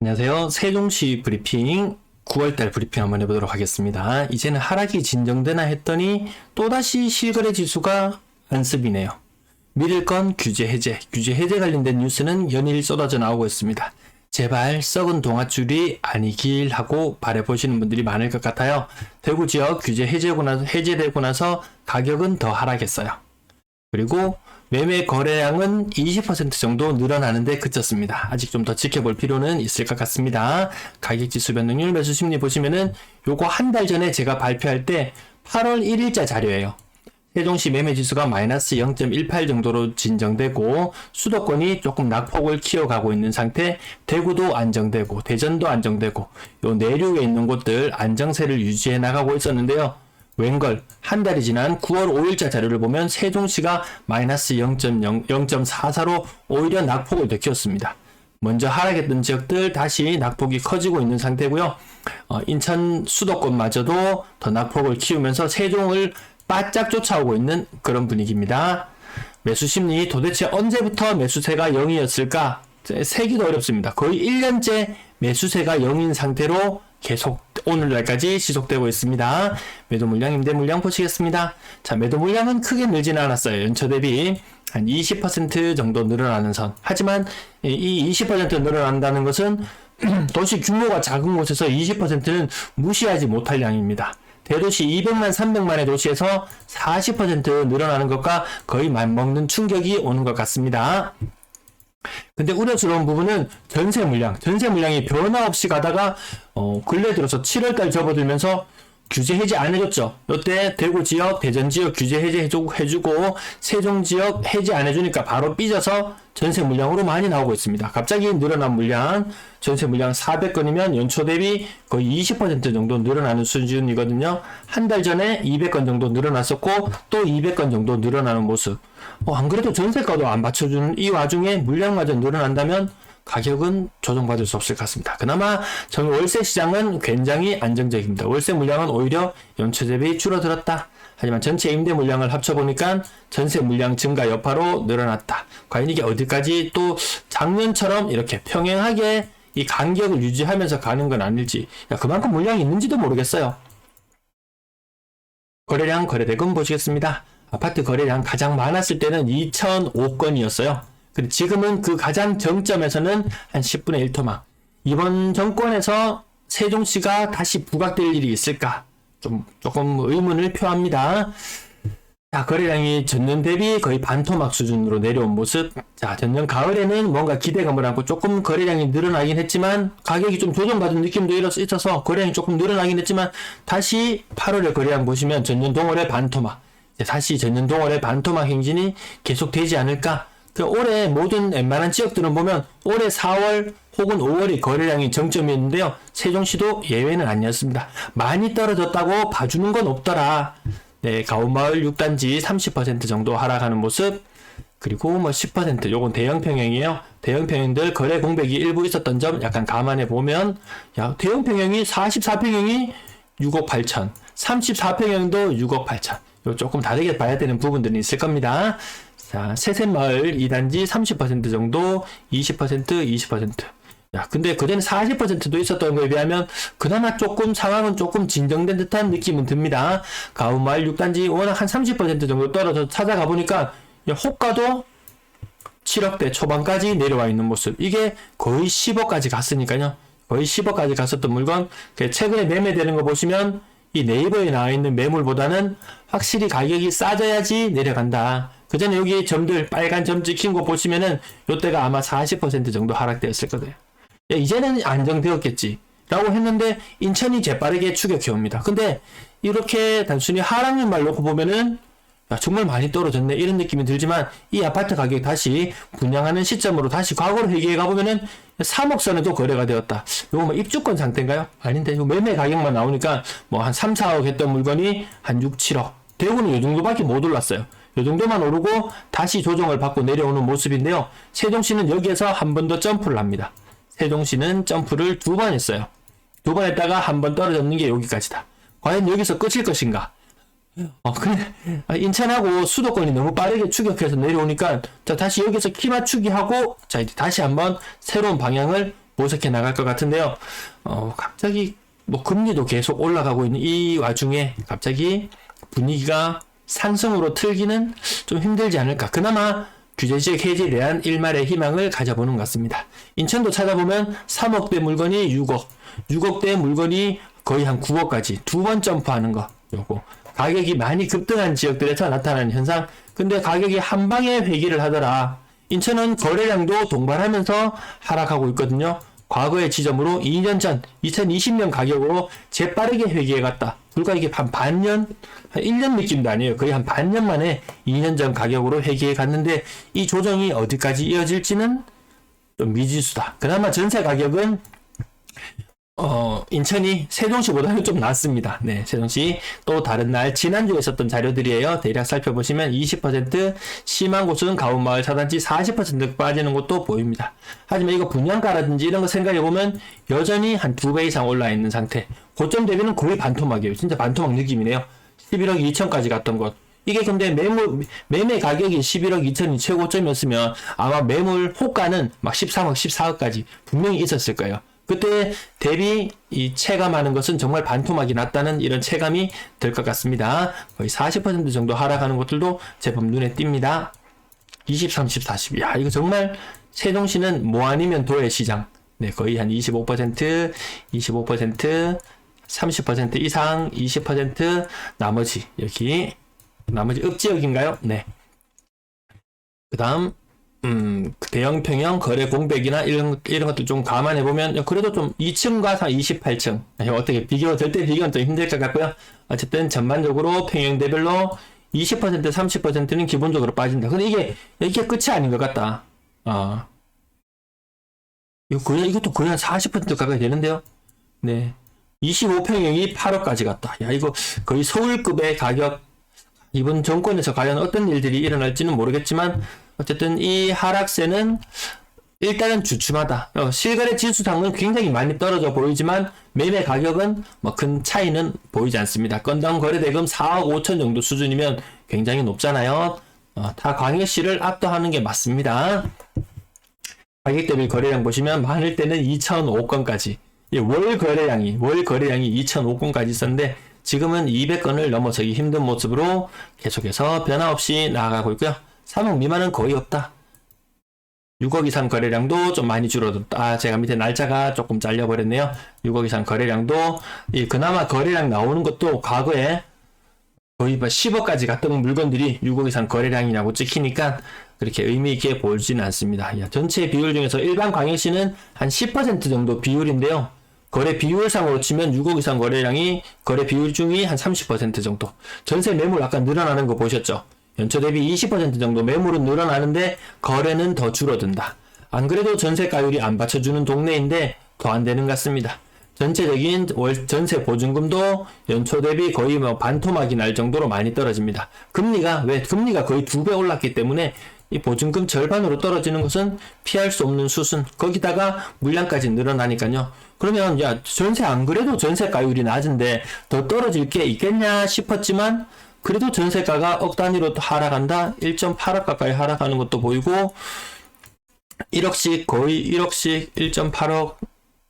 안녕하세요. 세종시 브리핑 9월달 브리핑 한번 해보도록 하겠습니다. 이제는 하락이 진정되나 했더니 또다시 실거래 지수가 안습이네요. 믿을 건 규제 해제 관련된 뉴스는 연일 쏟아져 나오고 있습니다. 제발 썩은 동아줄이 아니길 하고 바라보시는 분들이 많을 것 같아요. 대구 지역 규제 해제되고 나서 가격은 더 하락했어요. 그리고 매매 거래량은 20% 정도 늘어나는데 그쳤습니다. 아직 좀 더 지켜볼 필요는 있을 것 같습니다. 가격지수 변동률 매수 심리 보시면은 요거 한 달 전에 제가 발표할 때 8월 1일자 자료예요. 세종시 매매지수가 마이너스 0.18 정도로 진정되고 수도권이 조금 낙폭을 키워가고 있는 상태, 대구도 안정되고 대전도 안정되고 요 내륙에 있는 곳들 안정세를 유지해 나가고 있었는데요. 웬걸 한 달이 지난 9월 5일자 자료를 보면 세종시가 마이너스 0.44로 오히려 낙폭을 더 키웠습니다. 먼저 하락했던 지역들 다시 낙폭이 커지고 있는 상태고요. 인천 수도권마저도 더 낙폭을 키우면서 세종을 바짝 쫓아오고 있는 그런 분위기입니다. 매수 심리 도대체 언제부터 매수세가 0이었을까? 세기도 어렵습니다. 거의 1년째 매수세가 0인 상태로 계속 오늘날까지 지속되고 있습니다. 매도 물량, 임대 물량 보시겠습니다. 자, 매도 물량은 크게 늘지는 않았어요. 연초 대비 한 20% 정도 늘어나는 선. 하지만 이 20% 늘어난다는 것은 도시 규모가 작은 곳에서 20%는 무시하지 못할 양입니다. 대도시 200만, 300만의 도시에서 40% 늘어나는 것과 거의 맞먹는 충격이 오는 것 같습니다. 근데 우려스러운 부분은 전세 물량이 변화 없이 가다가 근래 들어서 7월달 접어들면서 규제 해제 안 해줬죠. 이때 대구 지역, 대전 지역 규제 해제 해주고 세종 지역 해제 안 해주니까 바로 삐져서 전세 물량으로 많이 나오고 있습니다. 갑자기 늘어난 물량, 전세 물량 400건이면 연초 대비 거의 20% 정도 늘어나는 수준이거든요. 한 달 전에 200건 정도 늘어났었고 또 200건 정도 늘어나는 모습. 안 그래도 전세가도 안 받쳐주는 이 와중에 물량마저 늘어난다면 가격은 조정받을 수 없을 것 같습니다. 그나마 저희 월세 시장은 굉장히 안정적입니다. 월세 물량은 오히려 연초 대비 줄어들었다. 하지만 전체 임대 물량을 합쳐보니까 전세 물량 증가 여파로 늘어났다. 과연 이게 어디까지 또 작년처럼 이렇게 평행하게 이 간격을 유지하면서 가는 건 아닐지, 그만큼 물량이 있는지도 모르겠어요. 거래량, 거래대금 보시겠습니다. 아파트 거래량 가장 많았을 때는 2005건이었어요. 그리고 지금은 그 가장 정점에서는 한 10분의 1토막. 이번 정권에서 세종시가 다시 부각될 일이 있을까? 조금 의문을 표합니다. 자, 거래량이 전년 대비 거의 반토막 수준으로 내려온 모습. 자, 전년 가을에는 뭔가 기대감을 안고 조금 거래량이 늘어나긴 했지만 가격이 좀 조정받은 느낌도 있어서 거래량이 조금 늘어나긴 했지만 다시 8월의 거래량 보시면 전년 동월의 반토막. 다시 전년 동월의 반토막 행진이 계속되지 않을까? 올해 모든 웬만한 지역들은 보면 올해 4월 혹은 5월이 거래량이 정점이었는데요. 세종시도 예외는 아니었습니다. 많이 떨어졌다고 봐주는 건 없더라. 네, 가온마을 6단지 30% 정도 하락하는 모습. 그리고 10% 요건 대형 평형이에요. 대형 평형들 거래 공백이 일부 있었던 점 약간 감안해 보면, 대형 평형이 44평형이 6억 8천, 34평형도 6억 8천. 요 조금 다르게 봐야 되는 부분들이 있을 겁니다. 자, 세셋마을 2단지 30% 정도, 20%. 근데 그전에 40%도 있었던 거에 비하면 그나마 조금 상황은 조금 진정된 듯한 느낌은 듭니다. 가운마을 6단지 워낙 한 30% 정도 떨어져 찾아가 보니까 호가도 7억대 초반까지 내려와 있는 모습. 이게 거의 10억까지 갔으니까요. 거의 10억까지 갔었던 물건, 최근에 매매되는 거 보시면 이 네이버에 나와 있는 매물보다는 확실히 가격이 싸져야지 내려간다. 그 전에 여기 점들 빨간 점 찍힌 거 보시면은 요때가 아마 40% 정도 하락되었을 거예요. 이제는 안정되었겠지 라고 했는데 인천이 재빠르게 추격해 옵니다. 근데 이렇게 단순히 하락률만 놓고 보면은 정말 많이 떨어졌네 이런 느낌이 들지만, 이 아파트 가격이 다시 분양하는 시점으로 다시 과거로 회귀해 가보면은 3억 선에도 거래가 되었다. 이거 입주권 상태인가요? 아닌데 매매 가격만 나오니까 한 3, 4억 했던 물건이 한 6, 7억. 대구는 이 정도밖에 못 올랐어요. 이 정도만 오르고 다시 조정을 받고 내려오는 모습인데요. 세종시는 여기에서 한 번 더 점프를 합니다. 세종시는 점프를 2번 했어요. 2번 했다가 한 번 떨어졌는 게 여기까지다. 과연 여기서 끝일 것인가? 근데 인천하고 수도권이 너무 빠르게 추격해서 내려오니까, 자, 다시 여기서 키 맞추기 하고, 자, 이제 다시 한번 새로운 방향을 모색해 나갈 것 같은데요. 갑자기 뭐 금리도 계속 올라가고 있는 이 와중에 갑자기 분위기가 상승으로 틀기는 좀 힘들지 않을까. 그나마 규제지역 해제에 대한 일말의 희망을 가져보는 것 같습니다. 인천도 찾아보면 3억대 물건이 6억, 6억대 물건이 거의 한 9억까지 두 번 점프하는 거. 요거 가격이 많이 급등한 지역들에서 나타나는 현상. 근데 가격이 한 방에 회귀를 하더라. 인천은 거래량도 동반하면서 하락하고 있거든요. 과거의 지점으로 2년 전 2020년 가격으로 재빠르게 회귀해갔다. 불과 이게 한 반년, 한 1년 느낌도 아니에요. 거의 한 반년 만에 2년 전 가격으로 회귀해갔는데 이 조정이 어디까지 이어질지는 좀 미지수다. 그나마 전세 가격은 인천이 세종시보다는 좀 낫습니다. 네, 세종시 또 다른 날 지난주에 있었던 자료들이에요. 대략 살펴보시면 20% 심한 곳은 가운마을 차단지 40% 빠지는 것도 보입니다. 하지만 이거 분양가라든지 이런 거 생각해보면 여전히 한 2배 이상 올라 있는 상태. 고점 대비는 거의 반토막이에요. 진짜 반토막 느낌이네요. 11억 2천까지 갔던 것. 이게 근데 매매 가격이 11억 2천이 최고점이었으면 아마 매물 호가는 막 13억 14억까지 분명히 있었을 거예요. 그때 대비 이 체감하는 것은 정말 반토막이 났다는 이런 체감이 될 것 같습니다. 거의 40% 정도 하락하는 것들도 제법 눈에 띕니다. 20, 30, 40. 야, 이거 정말 세종시는 뭐 아니면 도의 시장. 네, 거의 한 25%, 25%, 30% 이상, 20% 나머지 여기 나머지 읍지역인가요? 네. 그다음 대형 평형 거래 공백이나 이런 것들 좀 감안해보면, 그래도 좀 2층과 28층. 어떻게 될 때 비교는 좀 힘들 것 같고요. 어쨌든 전반적으로 평형대별로 20%, 30%는 기본적으로 빠진다. 근데 이게 끝이 아닌 것 같다. 이것도 거의 한 40% 가까이 되는데요. 네. 25평형이 8억까지 갔다. 야, 이거 거의 서울급의 가격. 이번 정권에서 과연 어떤 일들이 일어날지는 모르겠지만, 어쨌든 이 하락세는 일단은 주춤하다. 실거래 지수상은 굉장히 많이 떨어져 보이지만 매매 가격은 뭐 큰 차이는 보이지 않습니다. 건당 거래대금 4억 5천 정도 수준이면 굉장히 높잖아요. 다 광역시를 압도하는 게 맞습니다. 가격 대비 거래량 보시면 많을 때는 2,005건까지, 월 거래량이 2,005건까지 있었는데 지금은 200건을 넘어서기 힘든 모습으로 계속해서 변화없이 나아가고 있고요. 3억 미만은 거의 없다. 6억 이상 거래량도 좀 많이 줄어들었다. 제가 밑에 날짜가 조금 잘려버렸네요. 6억 이상 거래량도, 그나마 거래량 나오는 것도 과거에 거의 10억까지 갔던 물건들이 6억 이상 거래량이라고 찍히니까 그렇게 의미있게 보이지는 않습니다. 전체 비율 중에서 일반 광역시는 한 10% 정도 비율인데요. 거래 비율상으로 치면 6억 이상 거래량이 거래 비율 중이 한 30% 정도. 전세 매물 아까 늘어나는 거 보셨죠? 연초 대비 20% 정도 매물은 늘어나는데 거래는 더 줄어든다. 안 그래도 전세가율이 안 받쳐주는 동네인데 더 안 되는 것 같습니다. 전체적인 월 전세 보증금도 연초 대비 거의 뭐 반토막이 날 정도로 많이 떨어집니다. 금리가 거의 2배 올랐기 때문에 이 보증금 절반으로 떨어지는 것은 피할 수 없는 수순. 거기다가 물량까지 늘어나니까요. 그러면 전세 안 그래도 전세가율이 낮은데 더 떨어질 게 있겠냐 싶었지만 그래도 전세가가 억 단위로 하락한다. 1.8억 가까이 하락하는 것도 보이고 1억씩 거의 1억씩 1.8억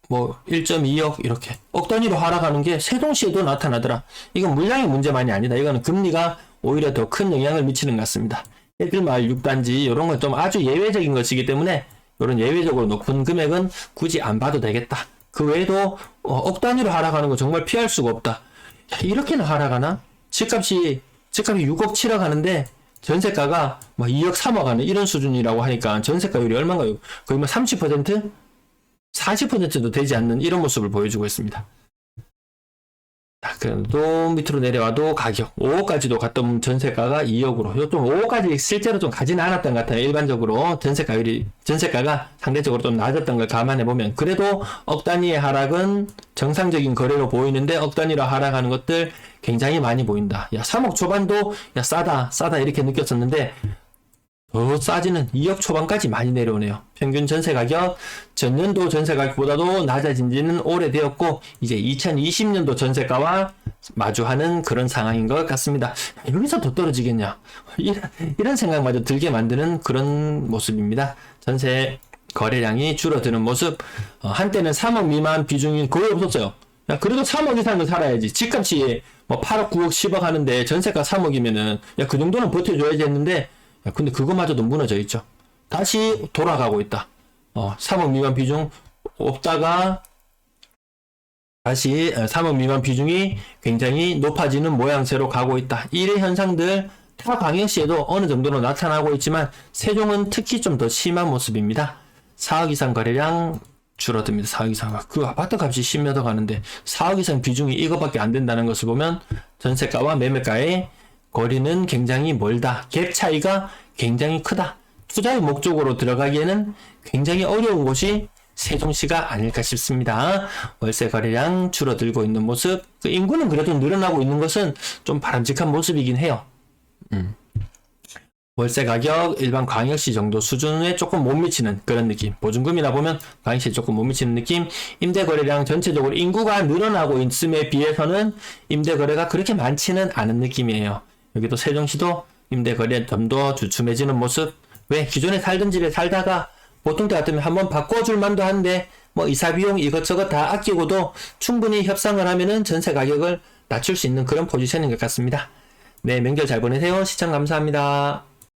뭐 1.2억 이렇게 억 단위로 하락하는 게 세종시에도 나타나더라. 이건 물량의 문제만이 아니다. 이거는 금리가 오히려 더 큰 영향을 미치는 것 같습니다. 애들마을 6단지 이런 건 좀 아주 예외적인 것이기 때문에 이런 예외적으로 높은 금액은 굳이 안 봐도 되겠다. 그 외에도 억 단위로 하락하는 건 정말 피할 수가 없다. 이렇게나 하락하나? 집값이 6억 7억 하는데 전세가가 막 2억 3억 하는 이런 수준이라고 하니까 전세가율이 얼마인가요? 거의 뭐 30%? 40%도 되지 않는 이런 모습을 보여주고 있습니다. 그래도 밑으로 내려와도 가격 5억까지도 갔던 전세가가 2억으로, 좀 5억까지 실제로 좀 가지는 않았던 것 같아요. 일반적으로 전세가가 상대적으로 좀 낮았던 걸 감안해보면. 그래도 억 단위의 하락은 정상적인 거래로 보이는데 억 단위로 하락하는 것들 굉장히 많이 보인다. 3억 초반도 싸다 이렇게 느꼈었는데 더 싸지는 2억 초반까지 많이 내려오네요. 평균 전세 가격, 전년도 전세 가격보다도 낮아진 지는 오래되었고, 이제 2020년도 전세가와 마주하는 그런 상황인 것 같습니다. 여기서 더 떨어지겠냐? 이런 생각마저 들게 만드는 그런 모습입니다. 전세 거래량이 줄어드는 모습. 한때는 3억 미만 비중이 거의 없었어요. 야, 그래도 3억 이상은 살아야지. 집값이 뭐 8억, 9억, 10억 하는데 전세가 3억이면은 야, 그 정도는 버텨줘야지 했는데 야, 근데 그거마저도 무너져 있죠. 다시 돌아가고 있다. 3억 미만 비중 없다가 다시 3억 미만 비중이 굉장히 높아지는 모양새로 가고 있다. 이런 현상들 타 광역시에도 어느 정도로 나타나고 있지만 세종은 특히 좀 더 심한 모습입니다. 4억 이상 거래량 줄어듭니다. 4억 이상. 그 아파트 값이 10몇 억 하는데 4억 이상 비중이 이거밖에 안 된다는 것을 보면 전세가와 매매가의 거리는 굉장히 멀다. 갭 차이가 굉장히 크다. 투자의 목적으로 들어가기에는 굉장히 어려운 곳이 세종시가 아닐까 싶습니다. 월세 거래량 줄어들고 있는 모습. 그 인구는 그래도 늘어나고 있는 것은 좀 바람직한 모습이긴 해요. 월세 가격 일반 광역시 정도 수준에 조금 못 미치는 그런 느낌. 보증금이나 보면 광역시에 조금 못 미치는 느낌. 임대 거래량 전체적으로 인구가 늘어나고 있음에 비해서는 임대 거래가 그렇게 많지는 않은 느낌이에요. 여기도 세종시도 임대 거래 좀 더 주춤해지는 모습. 왜 기존에 살던 집에 살다가 보통 때 같으면 한번 바꿔줄 만도 한데 뭐 이사 비용 이것저것 다 아끼고도 충분히 협상을 하면은 전세 가격을 낮출 수 있는 그런 포지션인 것 같습니다. 네, 명절 잘 보내세요. 시청 감사합니다.